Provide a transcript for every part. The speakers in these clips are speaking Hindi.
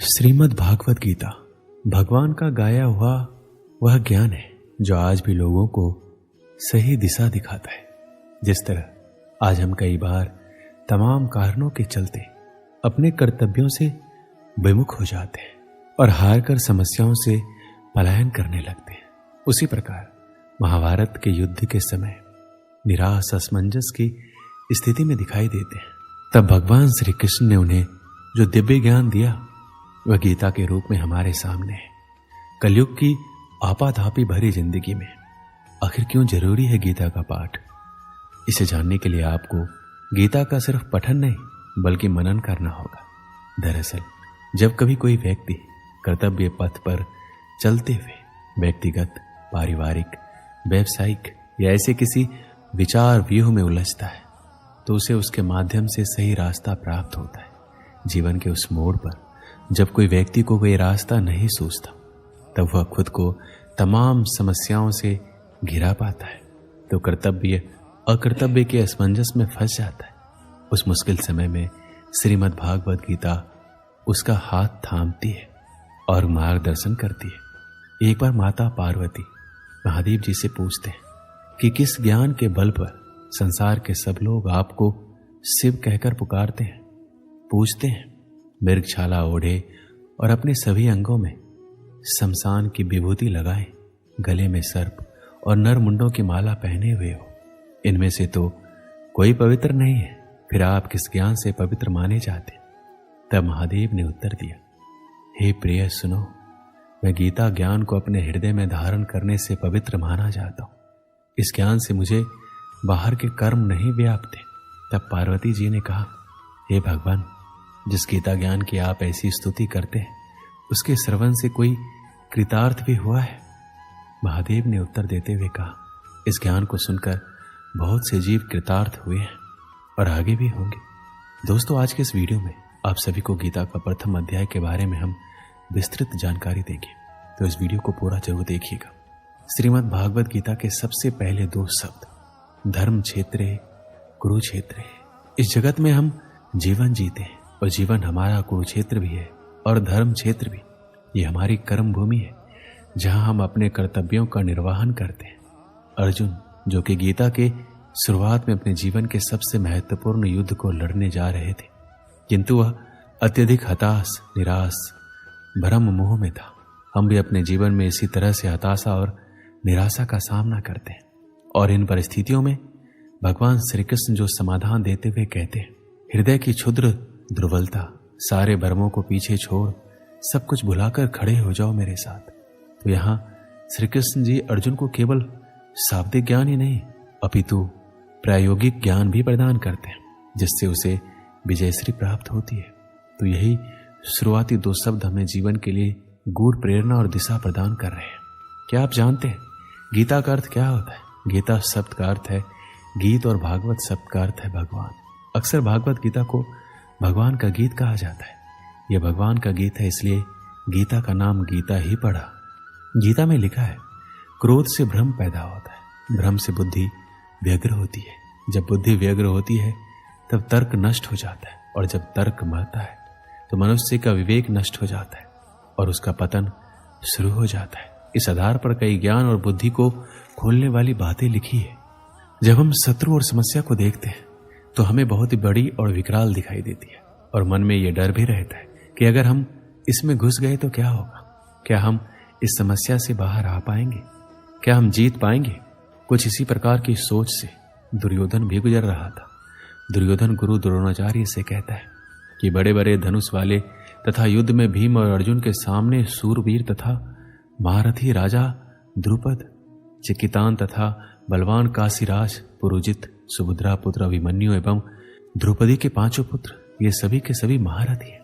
श्रीमद् भागवत गीता भगवान का गाया हुआ वह ज्ञान है जो आज भी लोगों को सही दिशा दिखाता है। जिस तरह आज हम कई बार तमाम कारणों के चलते अपने कर्तव्यों से विमुख हो जाते हैं और हार कर समस्याओं से पलायन करने लगते हैं, उसी प्रकार महाभारत के युद्ध के समय निराश असमंजस की स्थिति में दिखाई देते हैं। तब भगवान श्री कृष्ण ने उन्हें जो दिव्य ज्ञान दिया वह गीता के रूप में हमारे सामने है। कलयुग की आपाधापी भरी जिंदगी में आखिर क्यों जरूरी है गीता का पाठ? इसे जानने के लिए आपको गीता का सिर्फ पठन नहीं बल्कि मनन करना होगा। दरअसल जब कभी कोई व्यक्ति कर्तव्य पथ पर चलते हुए व्यक्तिगत, पारिवारिक, व्यावसायिक या ऐसे किसी विचार व्यूह में उलझता है तो उसे उसके माध्यम से सही रास्ता प्राप्त होता है। जीवन के उस मोड़ पर जब कोई व्यक्ति को कोई रास्ता नहीं सूझता तब वह खुद को तमाम समस्याओं से घिरा पाता है तो कर्तव्य अकर्तव्य के असमंजस में फंस जाता है। उस मुश्किल समय में श्रीमद् भागवत गीता उसका हाथ थामती है और मार्गदर्शन करती है। एक बार माता पार्वती महादेव जी से पूछते हैं कि किस ज्ञान के बल पर संसार के सब लोग आपको शिव कहकर पुकारते हैं? पूछते हैं मृगछाला ओढ़े और अपने सभी अंगों में शमशान की विभूति लगाए, गले में सर्प और नर मुंडों की माला पहने हुए हो, इनमें से तो कोई पवित्र नहीं है, फिर आप किस ज्ञान से पवित्र माने जाते? तब महादेव ने उत्तर दिया, हे प्रिय सुनो, मैं गीता ज्ञान को अपने हृदय में धारण करने से पवित्र माना जाता हूं। इस ज्ञान से मुझे बाहर के कर्म नहीं व्यापते। तब पार्वती जी ने कहा, हे भगवान, जिस गीता ज्ञान की आप ऐसी स्तुति करते हैं उसके श्रवण से कोई कृतार्थ भी हुआ है? महादेव ने उत्तर देते हुए कहा, इस ज्ञान को सुनकर बहुत से जीव कृतार्थ हुए हैं और आगे भी होंगे। दोस्तों, आज के इस वीडियो में आप सभी को गीता का प्रथम अध्याय के बारे में हम विस्तृत जानकारी देंगे, तो इस वीडियो को पूरा जरूर देखिएगा। श्रीमद् भागवत गीता के सबसे पहले दो शब्द धर्म क्षेत्रे कुरुक्षेत्रे। इस जगत में हम जीवन जीते हैं और जीवन हमारा कुरुक्षेत्र भी है और धर्म क्षेत्र भी। ये हमारी कर्म भूमि है जहां हम अपने कर्तव्यों का निर्वहन करते हैं। अर्जुन, जो कि गीता के शुरुआत में अपने जीवन के सबसे महत्वपूर्ण युद्ध को लड़ने जा रहे थे, किंतु वह अत्यधिक हताश, निराश, भ्रम मोह में था। हम भी अपने जीवन में इसी तरह से हताशा और निराशा का सामना करते हैं और इन परिस्थितियों में भगवान श्री कृष्ण जो समाधान देते हुए कहते हैं, हृदय की क्षुद्र दुर्बलता, सारे भ्रमों को पीछे छोड़ सब कुछ भुलाकर खड़े हो जाओ मेरे साथ। तो यहाँ श्री कृष्ण जी अर्जुन को केवल शाब्दिक ज्ञान ही नहीं अपितु प्रायोगिक ज्ञान भी प्रदान करते हैं जिससे उसे विजयश्री प्राप्त होती है। तो यही शुरुआती दो शब्द हमें जीवन के लिए गूढ़ प्रेरणा और दिशा प्रदान कर रहे हैं। क्या आप जानते हैं गीता का अर्थ क्या होता है? गीता शब्द का अर्थ है गीत और भागवत शब्द का अर्थ है भगवान। अक्सर भागवत गीता को भगवान का गीत कहा जाता है। यह भगवान का गीत है, इसलिए गीता का नाम गीता ही पड़ा। गीता में लिखा है, क्रोध से भ्रम पैदा होता है, भ्रम से बुद्धि व्यग्र होती है, जब बुद्धि व्यग्र होती है तब तर्क नष्ट हो जाता है और जब तर्क मरता है तो मनुष्य का विवेक नष्ट हो जाता है और उसका पतन शुरू हो जाता है। इस आधार पर कई ज्ञान और बुद्धि को खोलने वाली बातें लिखी है। जब हम शत्रु और समस्या को देखते हैं तो हमें बहुत ही बड़ी और विकराल दिखाई देती है और मन में यह डर भी रहता है कि अगर हम इसमें घुस गए तो क्या होगा? क्या हम इस समस्या से बाहर आ पाएंगे? क्या हम जीत पाएंगे? कुछ इसी प्रकार की सोच से दुर्योधन भी गुजर रहा था। दुर्योधन गुरु द्रोणाचार्य से कहता है कि बड़े बड़े धनुष वाले तथा युद्ध में भीम और अर्जुन के सामने सूरवीर तथा महारथी राजा द्रुपद, चिकितान तथा बलवान काशीराज, पुरुजित, सुभद्रा पुत्र अभिमन्यु एवं द्रौपदी के पांचों पुत्र, ये सभी के सभी महारथी हैं।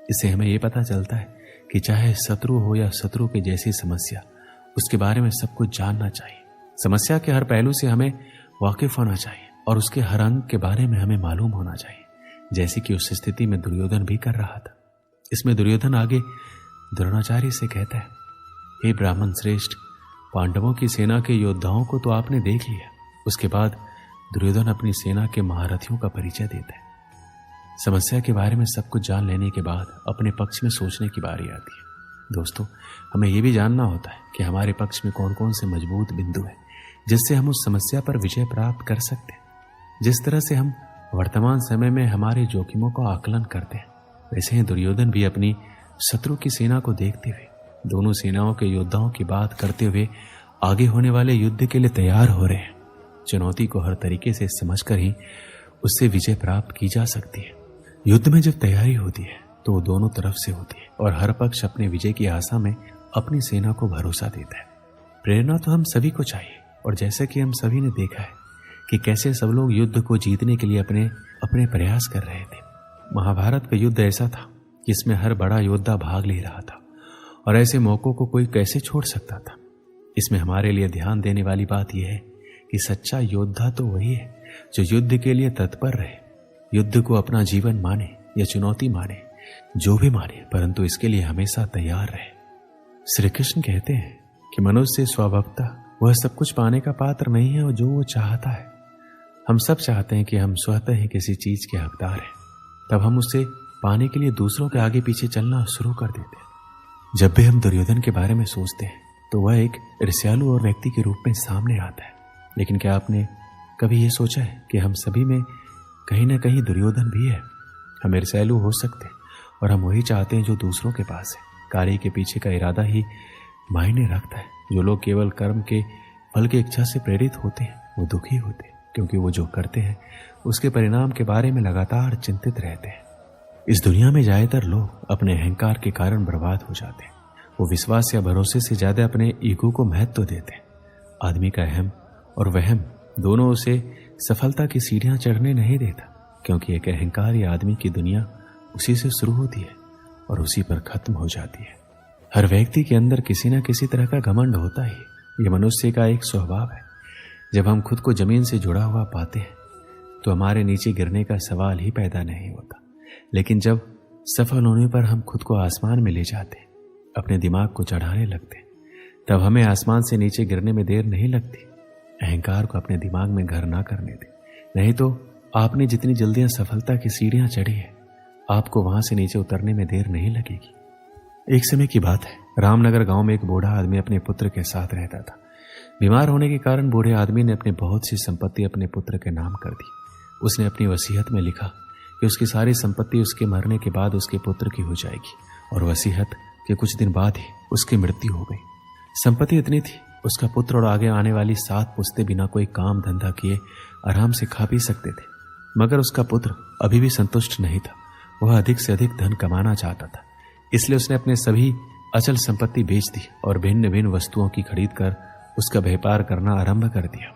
इससे हमें यह पता चलता है कि चाहे शत्रु हो या शत्रु के जैसी समस्या, उसके बारे में सब कुछ जानना चाहिए। समस्या के हर पहलू से हमें वाकिफ होना चाहिए और उसके हर अंग के बारे में हमें मालूम होना चाहिए, जैसे कि उस स्थिति में दुर्योधन भी कर रहा था। इसमें दुर्योधन आगे द्रोणाचार्य से कहता है, हे ब्राह्मण श्रेष्ठ, पांडवों की सेना के योद्धाओं को तो आपने देख लिया। उसके बाद दुर्योधन अपनी सेना के महारथियों का परिचय देता है। समस्या के बारे में सब कुछ जान लेने के बाद अपने पक्ष में सोचने की बारी आती है। दोस्तों, हमें यह भी जानना होता है कि हमारे पक्ष में कौन कौन से मजबूत बिंदु हैं जिससे हम उस समस्या पर विजय प्राप्त कर सकते हैं। जिस तरह से हम वर्तमान समय में हमारे जोखिमों का आकलन करते हैं, वैसे ही दुर्योधन भी अपनी शत्रु की सेना को देखते हुए दोनों सेनाओं के योद्धाओं की बात करते हुए आगे होने वाले युद्ध के लिए तैयार हो रहे हैं। चुनौती को हर तरीके से समझकर ही उससे विजय प्राप्त की जा सकती है। युद्ध में जब तैयारी होती है तो वो दोनों तरफ से होती है और हर पक्ष अपने विजय की आशा में अपनी सेना को भरोसा देता है। प्रेरणा तो हम सभी को चाहिए, और जैसे कि हम सभी ने देखा है कि कैसे सब लोग युद्ध को जीतने के लिए अपने प्रयास कर रहे थे। महाभारत का युद्ध ऐसा था कि इसमें हर बड़ा योद्धा भाग ले रहा था और ऐसे मौकों को कोई कैसे छोड़ सकता था। इसमें हमारे लिए ध्यान देने वाली बात यह है कि सच्चा योद्धा तो वही है जो युद्ध के लिए तत्पर रहे, युद्ध को अपना जीवन माने या चुनौती माने, जो भी माने, परंतु इसके लिए हमेशा तैयार रहे। श्री कृष्ण कहते हैं कि मनुष्य स्वभावतः वह सब कुछ पाने का पात्र नहीं है और जो वो चाहता है। हम सब चाहते हैं कि हम स्वतः ही किसी चीज के हकदार हैं, तब हम उसे पाने के लिए दूसरों के आगे पीछे चलना शुरू कर देते हैं। जब भी हम दुर्योधन के बारे में सोचते हैं तो वह एक ईर्ष्यालु और व्यक्ति के रूप में सामने आता है। लेकिन क्या आपने कभी ये सोचा है कि हम सभी में कहीं ना कहीं दुर्योधन भी है? हम ईर्ष्यालु हो सकते हैं और हम वही चाहते हैं जो दूसरों के पास है। कार्य के पीछे का इरादा ही मायने रखता है। जो लोग केवल कर्म के फल की इच्छा से प्रेरित होते हैं वो दुखी होते हैं, क्योंकि वो जो करते हैं उसके परिणाम के बारे में लगातार चिंतित रहते हैं। इस दुनिया में ज्यादातर लोग अपने अहंकार के कारण बर्बाद हो जाते हैं। वो विश्वास या भरोसे से ज्यादा अपने ईगो को महत्व देते हैं। आदमी का अहम और वहम दोनों उसे सफलता की सीढ़ियां चढ़ने नहीं देता, क्योंकि एक अहंकारी आदमी की दुनिया उसी से शुरू होती है और उसी पर खत्म हो जाती है। हर व्यक्ति के अंदर किसी न किसी तरह का घमंड होता ही, ये मनुष्य का एक स्वभाव है। जब हम खुद को जमीन से जुड़ा हुआ पाते हैं तो हमारे नीचे गिरने का सवाल ही पैदा नहीं होता, लेकिन जब सफल होने पर हम खुद को आसमान में ले जाते हैं, अपने दिमाग को चढ़ाने लगते हैं, तब हमें आसमान से नीचे गिरने में देर नहीं लगती। अहंकार को अपने दिमाग में घर ना करने दें, नहीं तो आपने जितनी जल्दी सफलता की सीढ़ियां चढ़ी है, आपको वहां से नीचे उतरने में देर नहीं लगेगी। एक समय की बात है, रामनगर गांव में एक बूढ़ा आदमी अपने पुत्र के साथ रहता था। बीमार होने के कारण बूढ़े आदमी ने अपनी बहुत सी संपत्ति अपने पुत्र के नाम कर दी। उसने अपनी वसीयत में लिखा कि उसकी सारी संपत्ति उसके मरने के बाद उसके पुत्र की हो जाएगी, और वसीयत के कुछ दिन बाद ही उसकी मृत्यु हो गई। संपत्ति इतनी थी, उसका पुत्र और आगे आने वाली 7 पुश्तें बिना कोई काम धंधा किए आराम से खा पी सकते थे। मगर उसका पुत्र अभी भी संतुष्ट नहीं था। वह अधिक से अधिक धन कमाना चाहता था, इसलिए उसने अपने सभी अचल संपत्ति बेच दी और भिन्न भिन्न वस्तुओं की खरीद कर उसका व्यापार करना आरंभ कर दिया।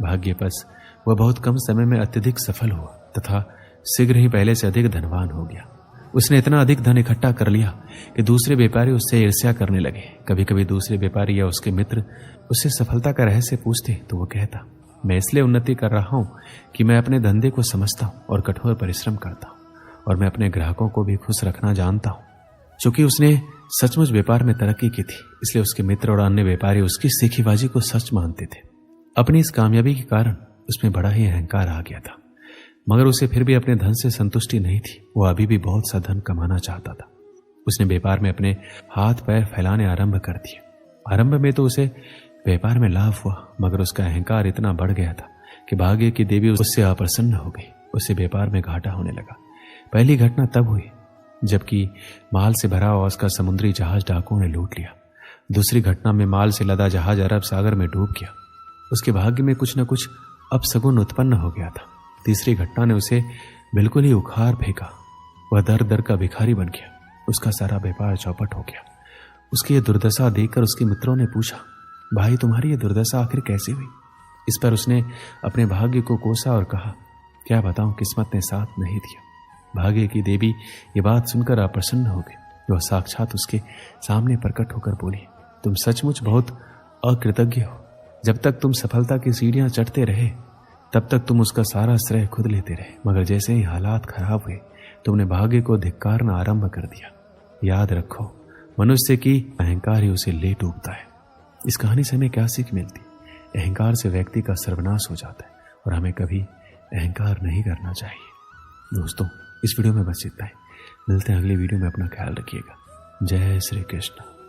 भाग्यवश वह बहुत कम समय में अत्यधिक सफल हुआ तथा शीघ्र ही पहले से अधिक धनवान हो गया। उसने इतना अधिक धन इकट्ठा कर लिया कि दूसरे व्यापारी उससे ईर्ष्या करने लगे। कभी कभी दूसरे व्यापारी या उसके मित्र उससे सफलता का रहस्य पूछते तो वो कहता, मैं इसलिए उन्नति कर रहा हूं कि मैं अपने धंधे को समझता हूं और कठोर परिश्रम करता हूं, और मैं अपने ग्राहकों को भी खुश रखना जानता हूं। चूंकि उसने सचमुच व्यापार में तरक्की की थी, इसलिए उसके मित्र और अन्य व्यापारी उसकी सीखीबाजी को सच मानते थे। अपनी इस कामयाबी के कारण उसमें बड़ा ही अहंकार आ गया था, मगर उसे फिर भी अपने धन से संतुष्टि नहीं थी। वो अभी भी बहुत सा धन कमाना चाहता था। उसने व्यापार में अपने हाथ पैर फैलाने आरंभ कर दिए। आरंभ में तो उसे व्यापार में लाभ हुआ, मगर उसका अहंकार इतना बढ़ गया था कि भाग्य की देवी उससे अप्रसन्न हो गई। उसे व्यापार में घाटा होने लगा। पहली घटना तब हुई जबकि माल से भरा हुआ उसका समुद्री जहाज डाकुओं ने लूट लिया। दूसरी घटना में माल से लदा जहाज अरब सागर में डूब गया। उसके भाग्य में कुछ न कुछ अपशगुन उत्पन्न हो गया था। तीसरी घटना ने उसे बिल्कुल ही उखाड़ फेंका। वह दर दर का भिखारी बन गया। उसका सारा व्यापार चौपट हो गया। उसकी यह दुर्दशा देखकर उसके मित्रों ने पूछा, भाई तुम्हारी यह दुर्दशा आखिर कैसे हुई? इस पर उसने अपने भाग्य को कोसा और कहा, क्या बताऊं, किस्मत ने साथ नहीं दिया। भाग्य की देवी ये बात सुनकर अप्रसन्न हो गई। वह साक्षात उसके सामने प्रकट होकर बोली, तुम सचमुच बहुत अकृतज्ञ हो। जब तक तुम सफलता की सीढ़ियां चढ़ते रहे तब तक तुम उसका सारा श्रेय खुद लेते रहे, मगर जैसे ही हालात खराब हुए तुमने भाग्य को धिक्कारना आरंभ कर दिया। याद रखो, मनुष्य की अहंकार ही उसे ले डूबता है। इस कहानी से हमें क्या सीख मिलती? अहंकार से व्यक्ति का सर्वनाश हो जाता है और हमें कभी अहंकार नहीं करना चाहिए। दोस्तों इस वीडियो में बस इतना ही। मिलते हैं अगली वीडियो में। अपना ख्याल रखिएगा। जय श्री कृष्ण।